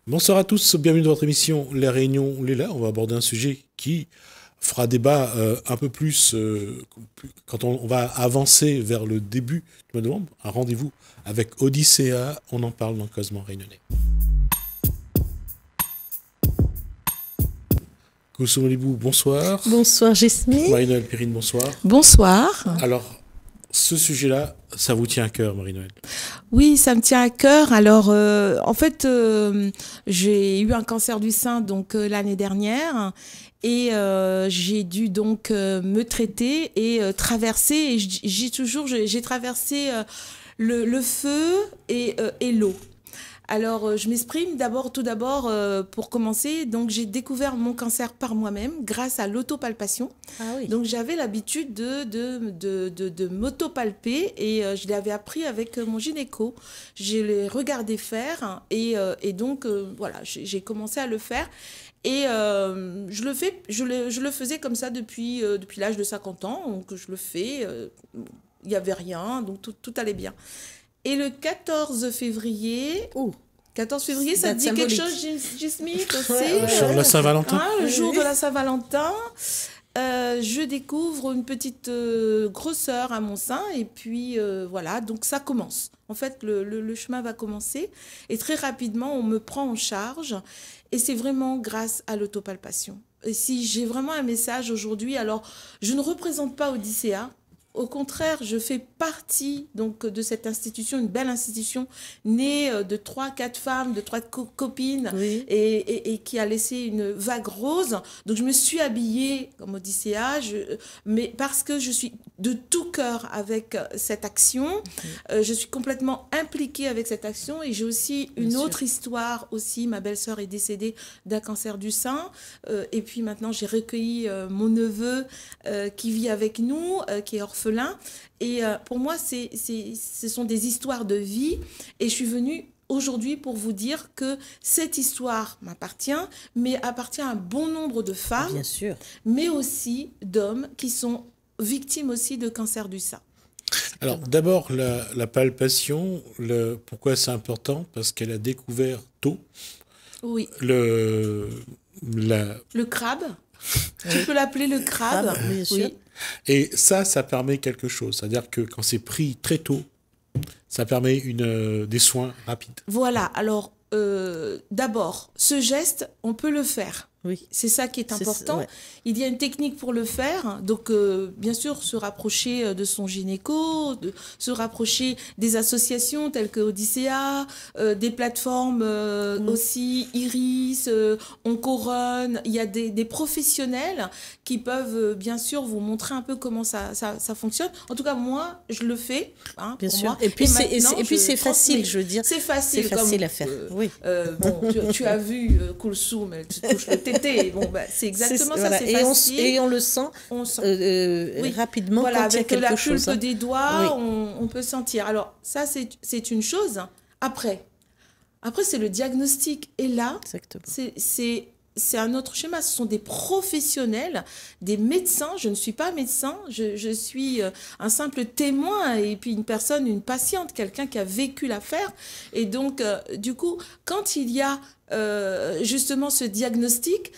Bonsoir à tous, bienvenue dans votre émission Les Réunions Léla. On va aborder un sujet qui fera débat un peu plus quand on va avancer vers le début du mois de novembre. Un rendez-vous avec Odyssea, on en parle dans Cosmo Réunionnais. Koussoum Libou, bonsoir. Bonsoir Jesmi. Marie-Noël Périne, bonsoir. Bonsoir. Alors, ce sujet-là, ça vous tient à cœur, Marie-Noël? Oui, ça me tient à cœur. Alors, en fait, j'ai eu un cancer du sein donc l'année dernière et j'ai dû donc me traiter et traverser. Et j'ai traversé le feu et l'eau. Alors, je m'exprime tout d'abord, pour commencer. Donc, j'ai découvert mon cancer par moi-même grâce à l'autopalpation. Ah oui. Donc, j'avais l'habitude de m'autopalper et je l'avais appris avec mon gynéco. Je l'ai regardé faire et donc, voilà, j'ai commencé à le faire. Et je le faisais comme ça depuis l'âge de 50 ans. Donc, je le fais. Il n'y avait rien, donc tout allait bien. Et le 14 février... 14 février, ça te dit quelque chose, Gismi, aussi? Le jour de la Saint-Valentin. Le jour de la Saint-Valentin, je découvre une petite grosseur à mon sein. Et puis, voilà, donc ça commence. En fait, le chemin va commencer. Et très rapidement, on me prend en charge. Et c'est vraiment grâce à l'autopalpation. Et si j'ai vraiment un message aujourd'hui, alors, je ne représente pas Odyssea. Au contraire, je fais partie donc de cette institution, une belle institution née de 3-4 femmes, de 3 copines, Oui. et qui a laissé une vague rose. Donc je me suis habillée comme Odyssea, mais parce que je suis de tout cœur avec cette action, je suis complètement impliquée avec cette action et j'ai aussi une autre histoire aussi. Ma belle-sœur est décédée d'un cancer du sein et puis maintenant j'ai recueilli mon neveu qui vit avec nous, qui est orphelin. Et pour moi, ce sont des histoires de vie. Et je suis venue aujourd'hui pour vous dire que cette histoire m'appartient, mais appartient à un bon nombre de femmes, Bien sûr, mais aussi d'hommes qui sont victimes aussi de cancer du sein. Alors, d'abord, la palpation, pourquoi c'est important? Parce qu'elle a découvert tôt Oui. le crabe. Tu peux l'appeler le crabe. bien sûr. Oui. Et ça permet quelque chose. C'est-à-dire que quand c'est pris très tôt, ça permet des soins rapides. Voilà. Alors, d'abord, ce geste, on peut le faire. Oui. C'est ça qui est important. Ouais. Il y a une technique pour le faire. Donc, bien sûr, se rapprocher de son gynéco, se rapprocher des associations telles que Odyssea, des plateformes aussi, Iris, Oncorun. Il y a des professionnels qui peuvent, bien sûr, vous montrer un peu comment ça fonctionne. En tout cas, moi, je le fais. Hein, Bien pour sûr. moi. Et puis, je c'est facile, transmets. je veux dire. C'est facile. C'est facile à faire. Oui. Bon, tu as vu Koulsoum, elle te touche le tété. Bon, bah, c'est exactement ça, voilà. c'est facile. Et on le sent, oui. rapidement voilà, quand il y a avec quelque la chose. pulpe des doigts, Oui. on peut sentir. Alors, ça, c'est une chose. Après, c'est le diagnostic. Et là, Exactement. c'est un autre schéma. Ce sont des professionnels, des médecins. Je ne suis pas médecin, je suis un simple témoin et puis une patiente, quelqu'un qui a vécu l'affaire. Et donc, du coup, quand il y a justement ce diagnostic,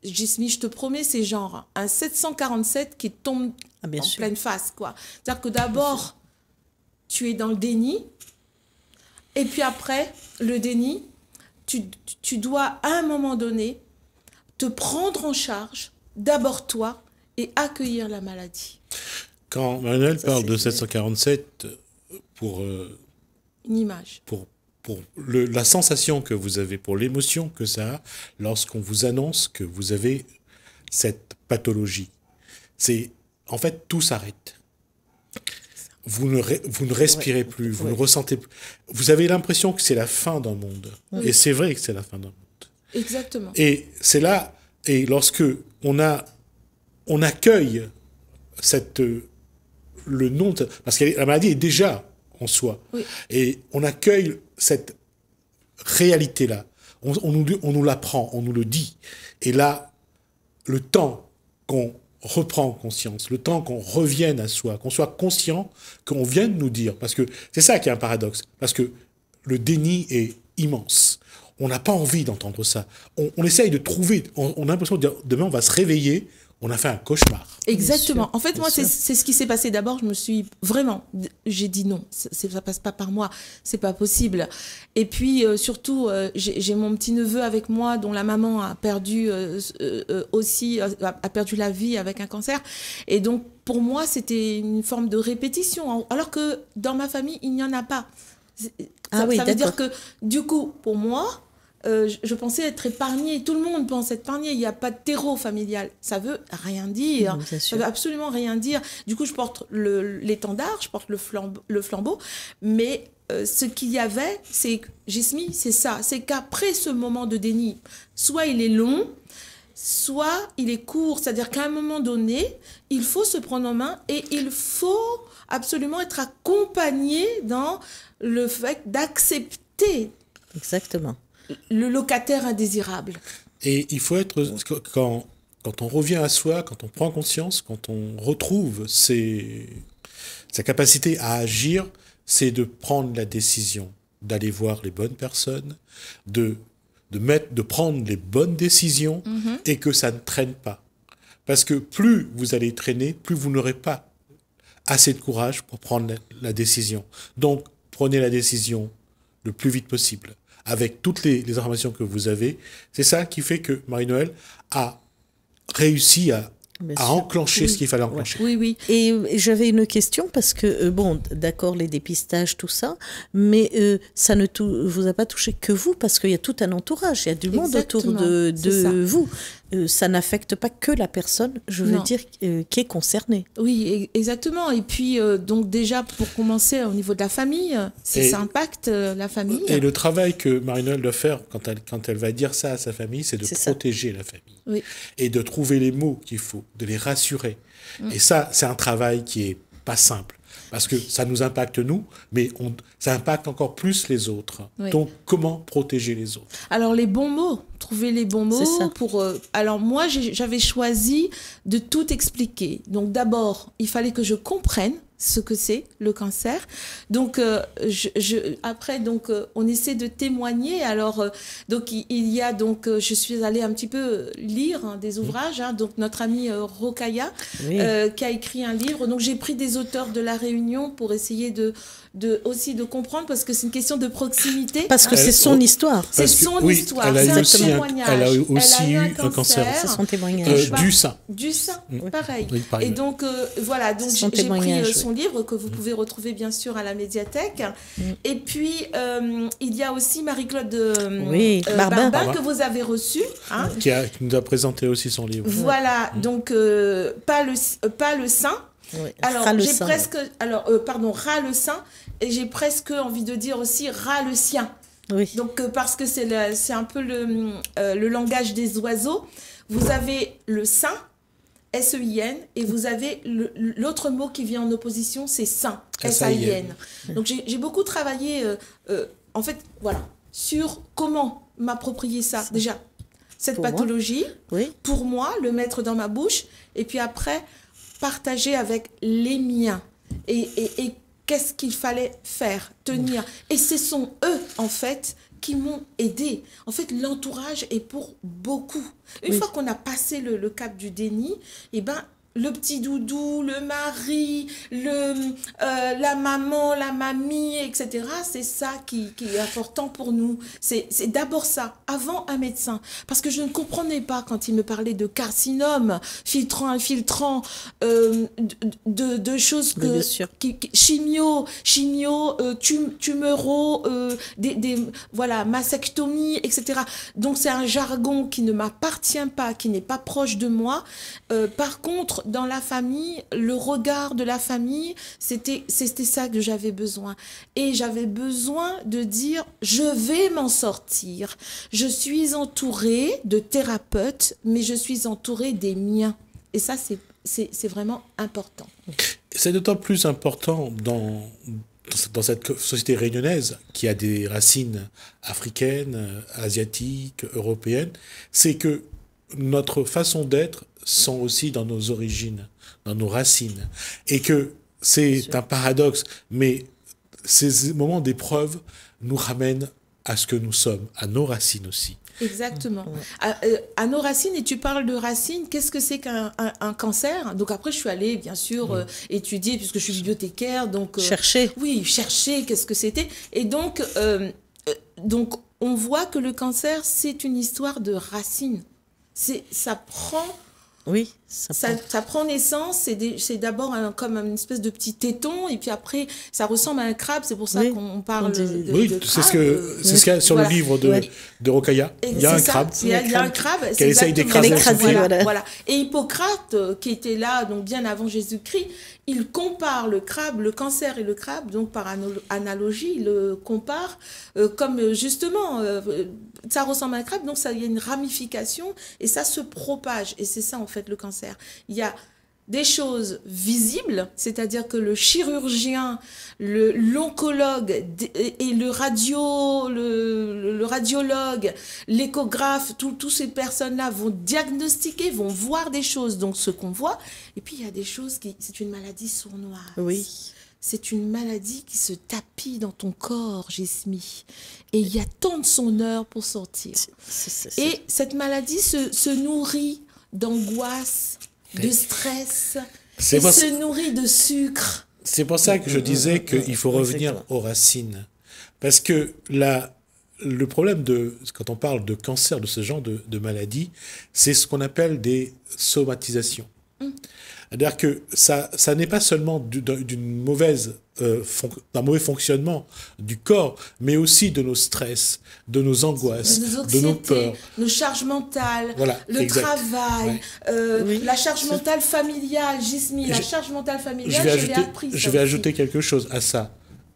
Gismi, je te promets, c'est genre un 747 qui tombe Bien en sûr. pleine face, quoi. C'est-à-dire que d'abord, tu es dans le déni. Et puis après, le déni, tu dois, à un moment donné, te prendre en charge, d'abord toi, et accueillir la maladie. Quand Manuel parle de 747, pour Une image. La sensation que vous avez, pour l'émotion que ça a lorsqu'on vous annonce que vous avez cette pathologie, c'est en fait tout s'arrête. Vous ne respirez plus, vous ne ressentez plus. Vous avez l'impression que c'est la fin d'un monde. Et c'est vrai que c'est la fin d'un monde. Exactement. Et c'est là, et lorsque on accueille le nom, parce que la maladie est déjà en soi, et on accueille cette réalité-là, on nous l'apprend, on nous le dit, et là, le temps qu'on reprend conscience, le temps qu'on revienne à soi, qu'on soit conscient, qu'on vienne nous dire, parce que c'est ça qui est un paradoxe, parce que le déni est immense. On n'a pas envie d'entendre ça. On essaye de trouver, on a l'impression de dire, demain on va se réveiller, on a fait un cauchemar. Exactement. En fait, moi, c'est ce qui s'est passé. D'abord, j'ai dit non, ça passe pas par moi, c'est pas possible. Et puis, surtout, j'ai mon petit neveu avec moi dont la maman a perdu aussi, a perdu la vie avec un cancer. Et donc, pour moi, c'était une forme de répétition. Alors que dans ma famille, il n'y en a pas. Ça veut dire que, du coup, pour moi, je pensais être épargnée. Tout le monde pense être épargné. Il n'y a pas de terreau familial. Ça veut rien dire. Ça veut absolument rien dire. Du coup, je porte l'étendard, je porte le flambeau. Mais ce qu'il y avait, Jesmi, c'est ça. C'est qu'après ce moment de déni, soit il est long, soit il est court. C'est-à-dire qu'à un moment donné, il faut se prendre en main et il faut absolument être accompagné dans le fait d'accepter. Exactement. Le locataire indésirable. Et il faut être, quand on revient à soi, quand on prend conscience, quand on retrouve sa capacité à agir, c'est de prendre la décision, d'aller voir les bonnes personnes, de prendre les bonnes décisions et que ça ne traîne pas. Parce que plus vous allez traîner, plus vous n'aurez pas assez de courage pour prendre la décision. Donc, prenez la décision le plus vite possible. Avec toutes les informations que vous avez, c'est ça qui fait que Marie-Noëlle a réussi à enclencher ce qu'il fallait enclencher. Oui. Et j'avais une question parce que, bon, d'accord, les dépistages, tout ça, mais ça ne vous a pas touché que vous parce qu'il y a tout un entourage, il y a du monde autour de vous. Ça n'affecte pas que la personne, je veux dire, qui est concernée. Oui, exactement. Et puis, donc déjà, pour commencer, au niveau de la famille, ça impacte la famille. Et le travail que Marie-Noëlle doit faire quand elle va dire ça à sa famille, c'est de protéger la famille. Oui. Et de trouver les mots qu'il faut, de les rassurer. Et ça, c'est un travail qui est pas simple. Parce que ça nous impacte nous, mais ça impacte encore plus les autres. Oui. Donc, comment protéger les autres? Alors, les bons mots, trouver les bons mots pour... alors, moi, j'avais choisi de tout expliquer. Donc, d'abord, il fallait que je comprenne ce que c'est le cancer. Donc, après, donc, on essaie de témoigner. Alors, donc, il y a donc, je suis allée un petit peu lire des ouvrages. Donc, notre amie Rokhaya, qui a écrit un livre. Donc, j'ai pris des auteurs de La Réunion pour essayer aussi de comprendre, parce que c'est une question de proximité. Parce que c'est son histoire. C'est son histoire. Elle a c'est un témoignage. Elle a aussi eu un cancer. C'est son témoignage. Du sein. Du sein, pareil. Oui, pareil. Et donc, voilà. Donc, j'ai pris son livre que vous pouvez retrouver bien sûr à la médiathèque. Et puis, il y a aussi Marie-Claude Barbin que vous avez reçue. Hein, qui nous a présenté aussi son livre. Voilà, donc pas le sein. Oui. Alors, ras le sein, et j'ai presque envie de dire aussi ras le sien. Oui. Donc, parce que c'est un peu le langage des oiseaux. Vous avez le sein, S-E-I-N, et vous avez l'autre mot qui vient en opposition, c'est sain, S-A-I-N. Donc, j'ai beaucoup travaillé, en fait, voilà, sur comment m'approprier ça. Déjà, cette pathologie, pour moi, le mettre dans ma bouche, et puis après, partager avec les miens. Et qu'est-ce qu'il fallait faire, tenir. Et ce sont eux, en fait, qui m'ont aidé. En fait, l'entourage est pour beaucoup. Une fois qu'on a passé le cap du déni, eh ben, le petit doudou, le mari, la maman, la mamie, etc. C'est ça qui est important pour nous. C'est d'abord ça, avant un médecin. Parce que je ne comprenais pas quand il me parlait de carcinome, filtrant, infiltrant, de choses que... chimio, tuméraux, voilà, mastectomie, etc. Donc, c'est un jargon qui ne m'appartient pas, qui n'est pas proche de moi. Par contre, dans la famille, le regard de la famille, c'était ça que j'avais besoin. Et j'avais besoin de dire, je vais m'en sortir. Je suis entourée de thérapeutes, mais je suis entourée des miens. Et ça, c'est vraiment important. C'est d'autant plus important dans cette société réunionnaise qui a des racines africaines, asiatiques, européennes, c'est que notre façon d'être sont aussi dans nos origines, dans nos racines. Et que c'est un paradoxe, mais ces moments d'épreuve nous ramènent à ce que nous sommes, à nos racines aussi. Exactement. À nos racines, et tu parles de racines, qu'est-ce que c'est qu'un cancer? Donc après, je suis allée, bien sûr, étudier, puisque je suis bibliothécaire. Donc, chercher. Oui, chercher, qu'est-ce que c'était. Et donc, on voit que le cancer, c'est une histoire de racines. Ça prend... Oui, ça prend naissance, c'est d'abord comme une espèce de petit téton, et puis après, ça ressemble à un crabe, c'est pour ça qu'on parle de oui, crabe. c'est ce qu'il y a sur le livre de Rokhaya. Il y a un crabe. Il y a un crabe. Qui essaye d'écraser le crabe. Voilà. Et Hippocrate, qui était là donc bien avant Jésus-Christ, il compare le crabe, le cancer et le crabe, donc par analogie, il le compare comme justement, ça ressemble à un crabe, donc il y a une ramification, et ça se propage. Et c'est ça, en fait, le cancer. Il y a des choses visibles, c'est-à-dire que le chirurgien, l'oncologue et le radiologue, l'échographe, toutes ces personnes-là vont diagnostiquer, vont voir des choses, donc ce qu'on voit. Et puis il y a des choses c'est une maladie sournoise. Oui. C'est une maladie qui se tapit dans ton corps, Jesmi. Et il y a tant de son heure pour sortir. Et cette maladie se nourrit d'angoisse, de stress, se nourrit de sucre. C'est pour ça que je disais qu'il faut revenir aux racines. Parce que le problème quand on parle de cancer, de ce genre de maladie, c'est ce qu'on appelle des somatisations. C'est-à-dire que ça n'est pas seulement d'un mauvais fonctionnement du corps, mais aussi de nos stress, de nos angoisses, de nos peurs. Nos charges mentales, voilà, le travail, la charge mentale familiale, Gismi, la charge mentale familiale, je l'ai appris. Je vais ajouter quelque chose à ça.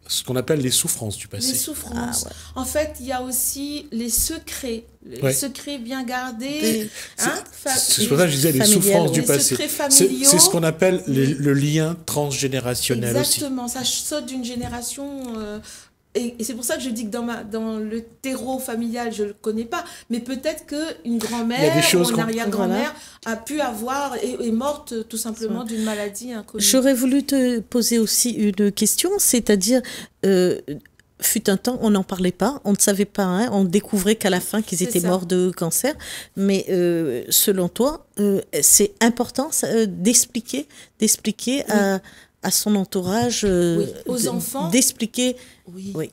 Ce qu'on appelle les souffrances du passé. Les souffrances. En fait, il y a aussi les secrets. Les secrets bien gardés. C'est pour ça que je disais les souffrances du passé. C'est ce qu'on appelle le lien transgénérationnel aussi. Exactement. Ça saute d'une génération... Et c'est pour ça que je dis que dans le terreau familial, je ne le connais pas. Mais peut-être qu'une grand-mère ou une arrière-grand-mère a pu avoir, est morte tout simplement d'une maladie inconnue. J'aurais voulu te poser aussi une question, c'est-à-dire, fut un temps, on n'en parlait pas, on ne savait pas, on découvrait qu'à la fin qu'ils étaient morts de cancer. Mais selon toi, c'est important d'expliquer à son entourage, aux enfants, d'expliquer.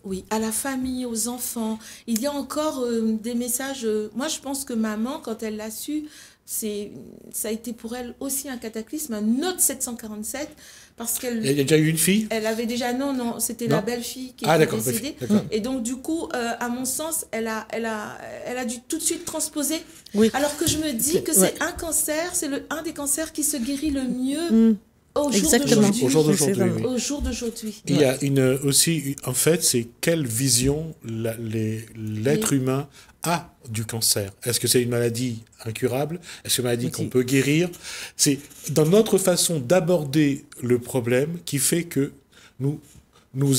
Oui, à la famille, aux enfants. Il y a encore des messages. Moi, je pense que maman, quand elle l'a su, ça a été pour elle aussi un cataclysme, un autre 747, parce qu'elle... Il y a déjà eu une fille ? Elle avait déjà... Non, c'était la belle-fille qui était décédée. Et donc, du coup, à mon sens, elle a dû tout de suite transposer. Oui. Alors que je me dis que c'est un cancer, c'est un des cancers qui se guérit le mieux. Au jour d'aujourd'hui. Il y a aussi, en fait, c'est quelle vision l'être humain a du cancer. Est-ce que c'est une maladie incurable? Est-ce que c'est une maladie qu'on peut guérir? C'est dans notre façon d'aborder le problème qui fait que nous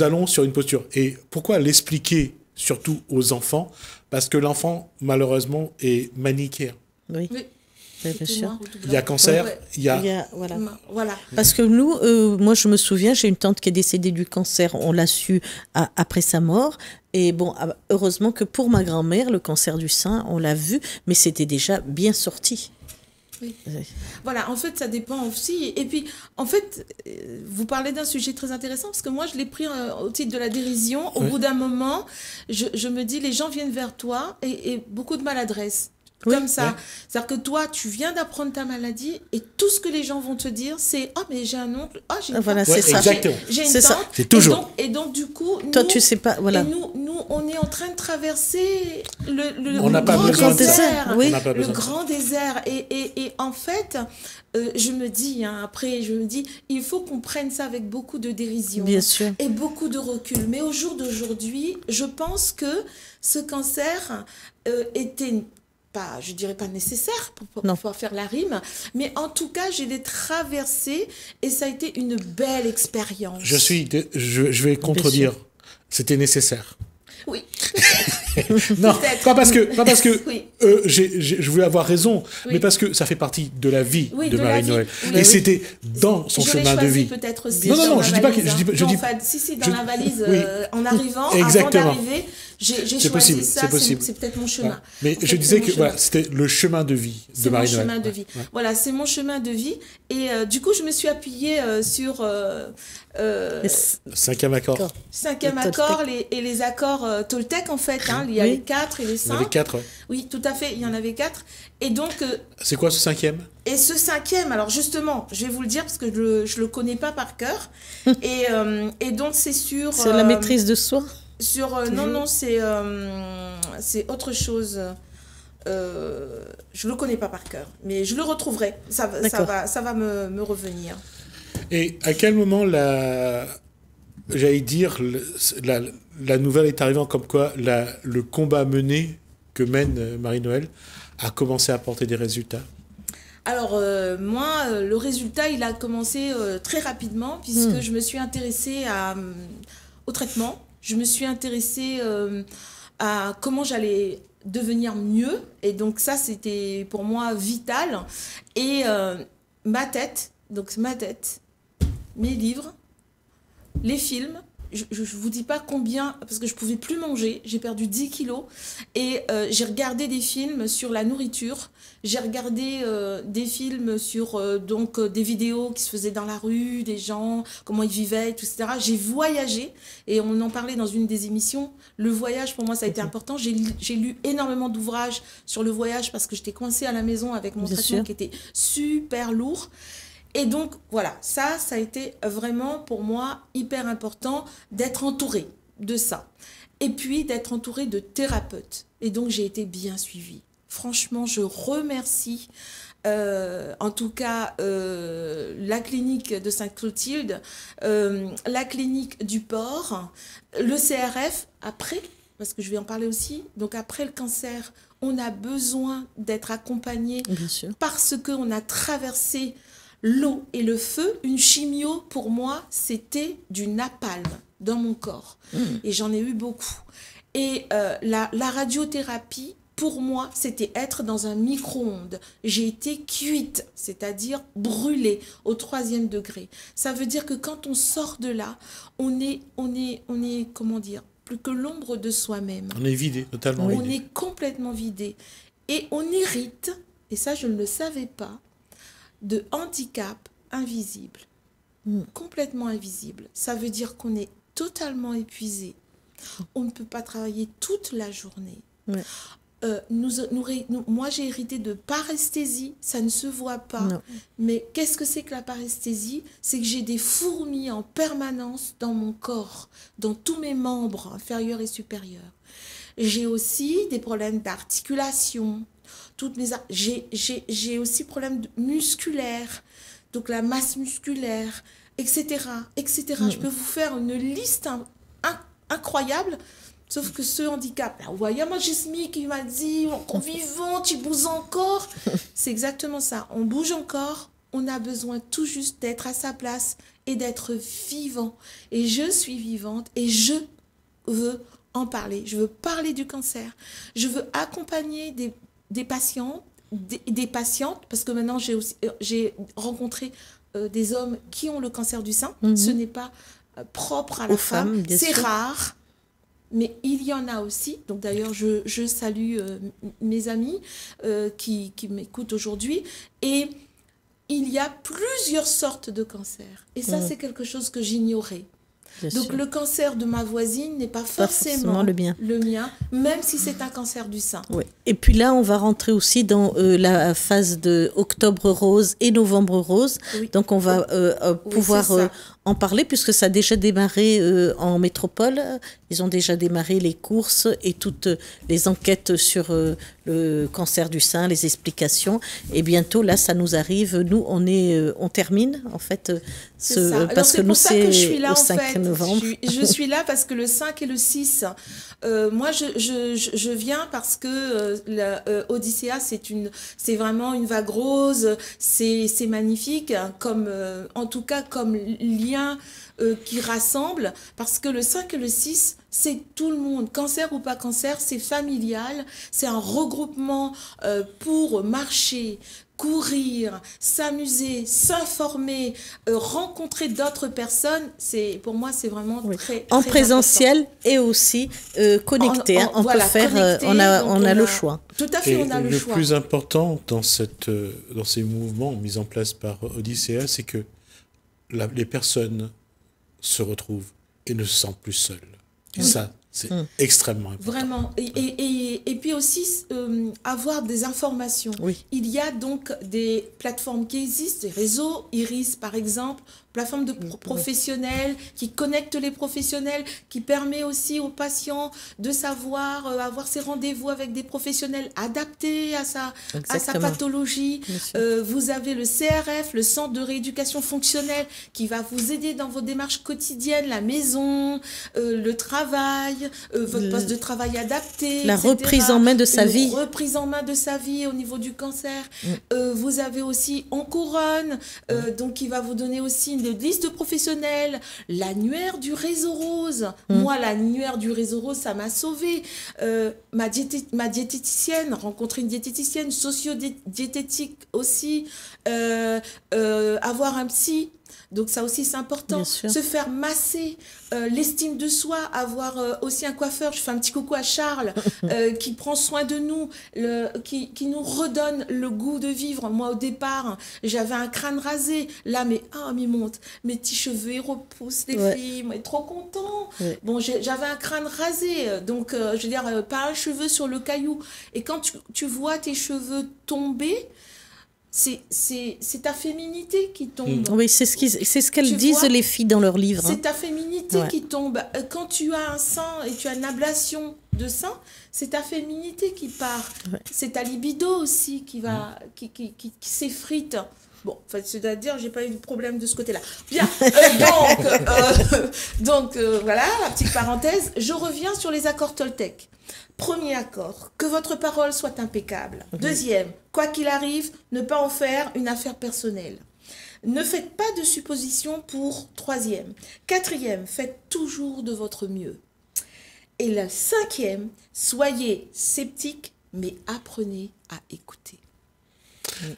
allons sur une posture. Et pourquoi l'expliquer surtout aux enfants? Parce que l'enfant, malheureusement, est manichéen. Oui. Bien sûr. Il y a cancer, il y a... Voilà. Parce que nous, moi je me souviens, j'ai une tante qui est décédée du cancer, on l'a su après sa mort. Et bon, heureusement que pour ma grand-mère, le cancer du sein, on l'a vu, mais c'était déjà bien sorti. Oui. Voilà, en fait, ça dépend aussi. Et puis, en fait, vous parlez d'un sujet très intéressant, parce que moi, je l'ai pris au titre de la dérision. Au bout d'un moment, je me dis, les gens viennent vers toi et beaucoup de maladresse. Comme ça. C'est-à-dire que toi, tu viens d'apprendre ta maladie et tout ce que les gens vont te dire, c'est « Oh, mais j'ai un oncle, oh, j'ai une tante, c'est ça. J'ai une tante. » C'est toujours. Et donc, du coup, toi, tu sais pas, voilà. Et nous, on est en train de traverser le grand désert. Oui. Le grand désert. Et en fait, je me dis, il faut qu'on prenne ça avec beaucoup de dérision. Bien sûr. Et beaucoup de recul. Mais au jour d'aujourd'hui, je pense que ce cancer était... je dirais pas nécessaire pour pouvoir faire la rime, mais en tout cas, je l'ai traversé et ça a été une belle expérience. Je vais contredire. C'était nécessaire. Oui. Non, pas parce que Oui. je voulais avoir raison, Oui. mais parce que ça fait partie de la vie Oui, de de la Marie-Noël. vie. Oui. Et c'était dans son Je l'ai chemin de choisi vie. peut-être aussi. Non, non, dans non, la je dis pas que... valise, Je dis, pas- je hein. dis, Non, enfin, si, dans je- la valise, oui. en arrivant, Exactement. avant d'arriver, j'ai C'est choisi possible, ça, c'est possible. c'est peut-être mon chemin. Ouais. Mais En fait, je disais c'est mon que voilà, chemin. c'était le chemin de vie de C'est mon Marie-Noël. chemin de vie. Ouais. Voilà, c'est mon chemin de vie. Et du coup, je me suis appuyée sur Cinquième accord. cinquième Le accord et les accords Toltec, en fait. Hein. Il y a Oui. les 4 et les Il y en 5. avait 4. Ouais. Oui, tout à fait, il y en avait 4. Et donc, C'est quoi ce cinquième? et ce cinquième, alors justement, je vais vous le dire parce que je le connais pas par cœur. Et donc, c'est sur... C'est la maîtrise de soi. non, c'est autre chose. Je le connais pas par cœur, mais je le retrouverai. Ça va me revenir. Et à quel moment j'allais dire, la nouvelle est arrivée comme quoi le combat mené que mène Marie-Noël a commencé à apporter des résultats? Alors, moi, le résultat, il a commencé très rapidement puisque je me suis intéressée au traitement. Je me suis intéressée à comment j'allais devenir mieux. Et donc, ça, c'était pour moi vital. Et ma tête, mes livres, les films, je ne vous dis pas combien, parce que je ne pouvais plus manger, j'ai perdu 10 kilos, et j'ai regardé des films sur la nourriture, j'ai regardé des films sur des vidéos qui se faisaient dans la rue, des gens, comment ils vivaient, etc. J'ai voyagé, et on en parlait dans une des émissions, le voyage pour moi ça a été important, j'ai lu énormément d'ouvrages sur le voyage parce que j'étais coincée à la maison avec mon traitement qui était super lourd. Et donc, voilà, ça a été vraiment pour moi hyper important d'être entourée de ça. Et puis d'être entourée de thérapeutes. Et donc, j'ai été bien suivie. Franchement, je remercie en tout cas la clinique de Sainte-Clotilde, la clinique du Port, le CRF, après, parce que je vais en parler aussi, donc après le cancer, on a besoin d'être accompagné parce qu'on a traversé l'eau et le feu. Une chimio, pour moi, c'était du napalm dans mon corps. Et j'en ai eu beaucoup. Et la radiothérapie, pour moi, c'était être dans un micro-ondes. J'ai été cuite, c'est-à-dire brûlée au 3e degré. Ça veut dire que quand on sort de là, on est comment dire, plus que l'ombre de soi-même. On est vidé, totalement vidé. On est complètement vidé. Et on hérite, et ça je ne le savais pas, de handicap invisible, complètement invisible. Ça veut dire qu'on est totalement épuisé. On ne peut pas travailler toute la journée. Ouais. Moi, j'ai hérité de paresthésie, ça ne se voit pas. Non. Mais qu'est-ce que c'est que la paresthésie? C'est que j'ai des fourmis en permanence dans mon corps, dans tous mes membres inférieurs et supérieurs. J'ai aussi des problèmes d'articulation. J'ai aussi problèmes musculaires, donc la masse musculaire, etc. Je peux vous faire une liste incroyable, sauf que ce handicap, là, vous voyez, moi, Jesmy qui m'a dit, on vivant, tu bouges encore. C'est exactement ça, on bouge encore, on a besoin tout juste d'être à sa place et d'être vivant. Et je suis vivante et je veux en parler. Je veux parler du cancer. Je veux accompagner des patients, des patientes, parce que maintenant j'ai rencontré des hommes qui ont le cancer du sein. Ce n'est pas propre à la femme, c'est rare, mais il y en a aussi. Donc d'ailleurs, je salue mes amis qui m'écoutent aujourd'hui. Et il y a plusieurs sortes de cancers. Et ça, c'est quelque chose que j'ignorais. Donc le cancer de ma voisine n'est pas forcément le mien, même si c'est un cancer du sein. Oui. Et puis là, on va rentrer aussi dans la phase de octobre rose et novembre rose. Oui. Donc on va pouvoir en parler puisque ça a déjà démarré en métropole. Ils ont déjà démarré les courses et toutes les enquêtes sur le cancer du sein, les explications. Et bientôt, là, ça nous arrive. Nous, on termine en fait parce que nous, c'est au 5 novembre. Je suis là parce que le 5 et le 6, moi, je viens parce que Odyssea, c'est vraiment une vague rose, c'est magnifique, en tout cas comme lien qui rassemble, parce que le 5 et le 6, c'est tout le monde. Cancer ou pas cancer, c'est familial. C'est un regroupement pour marcher, courir, s'amuser, s'informer, rencontrer d'autres personnes. Pour moi, c'est vraiment très en très présentiel important. et aussi connecté. On voilà, peut faire, connecté, on a le choix. Tout à fait, on a le choix. Le plus important dans ces mouvements mis en place par Odyssea, c'est que les personnes se retrouvent et ne se sentent plus seules. Et ça, c'est extrêmement important. Vraiment. Et puis aussi, avoir des informations. Oui. Il y a donc des plateformes qui existent, des réseaux, Iris par exemple, plateforme de professionnels qui connectent les professionnels, qui permet aussi aux patients de savoir avoir ses rendez-vous avec des professionnels adaptés à sa pathologie. Vous avez le CRF, le Centre de rééducation fonctionnelle, qui va vous aider dans vos démarches quotidiennes, la maison, le travail, votre poste de travail adapté, la etc. reprise en main de sa vie. Reprise en main de sa vie au niveau du cancer. Vous avez aussi En Couronne, donc qui va vous donner aussi une liste de professionnels, l'annuaire du réseau rose. Moi, l'annuaire du réseau rose, ça m'a sauvée. Ma diététicienne, rencontrer une diététicienne, socio-diététique aussi, avoir un psy. Donc ça aussi c'est important, se faire masser, l'estime de soi, avoir aussi un coiffeur, je fais un petit coucou à Charles, qui prend soin de nous, qui nous redonne le goût de vivre. Moi au départ, j'avais un crâne rasé, là mes monte, mes petits cheveux ils repoussent les filles, moi trop content. Bon, j'avais un crâne rasé, donc je veux dire pas un cheveu sur le caillou. Et quand tu vois tes cheveux tomber, c'est ta féminité qui tombe. Oui, c'est ce qu'elles disent les filles dans leurs livres. C'est ta féminité qui tombe. Quand tu as un sein et tu as une ablation de sein, c'est ta féminité qui part. C'est ta libido aussi qui s'effrite. Bon, c'est-à-dire, j'ai pas eu de problème de ce côté-là. Bien, donc voilà, la petite parenthèse. Je reviens sur les accords Toltec. Premier accord, que votre parole soit impeccable. Deuxième, quoi qu'il arrive, ne pas en faire une affaire personnelle. Ne faites pas de suppositions pour troisième. Quatrième, faites toujours de votre mieux. Et le cinquième, soyez sceptique, mais apprenez à écouter.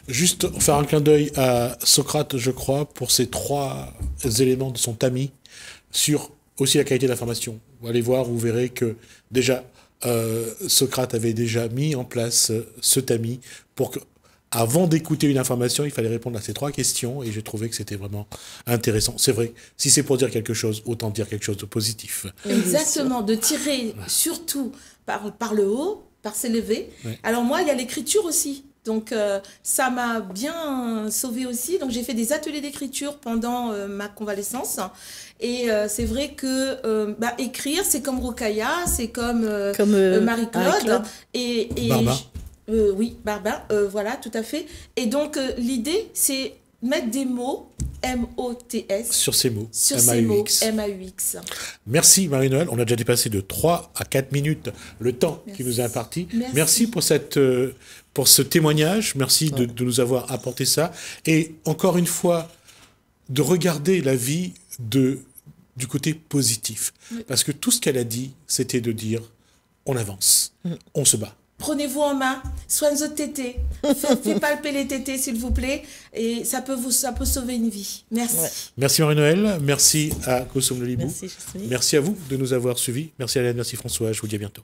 Juste faire un clin d'œil à Socrate, je crois, pour ces 3 éléments de son tamis sur aussi la qualité de l'information. Vous allez voir, vous verrez que déjà, Socrate avait déjà mis en place ce tamis pour que, avant d'écouter une information, il fallait répondre à ces 3 questions et j'ai trouvé que c'était vraiment intéressant. C'est vrai, si c'est pour dire quelque chose, autant dire quelque chose de positif. Exactement, de tirer surtout par le haut, par s'élever. Alors moi, il y a l'écriture aussi. Donc ça m'a bien sauvée aussi. Donc j'ai fait des ateliers d'écriture pendant ma convalescence. Et c'est vrai que écrire, c'est comme Rokhaya, c'est comme Marie-Claude. Et Barbin. Oui, Barbin, voilà, tout à fait. Et donc l'idée, c'est mettre des mots, M-O-T-S. Sur ces mots, sur ces mots, M-A-U-X. M-A-U-X. Merci Marie-Noëlle, on a déjà dépassé de 3 à 4 minutes le temps qui nous est imparti. Merci pour ce témoignage, merci de nous avoir apporté ça. Et encore une fois, de regarder la vie du côté positif. Parce que tout ce qu'elle a dit, c'était de dire, on avance, on se bat. Prenez-vous en main, soignez votre tété, faites palper les tétés s'il vous plaît, et ça peut sauver une vie. Merci. Merci Marie-Noëlle, merci à Kosoum Lolibou. Merci à vous de nous avoir suivis. Merci Hélène, merci François, je vous dis à bientôt.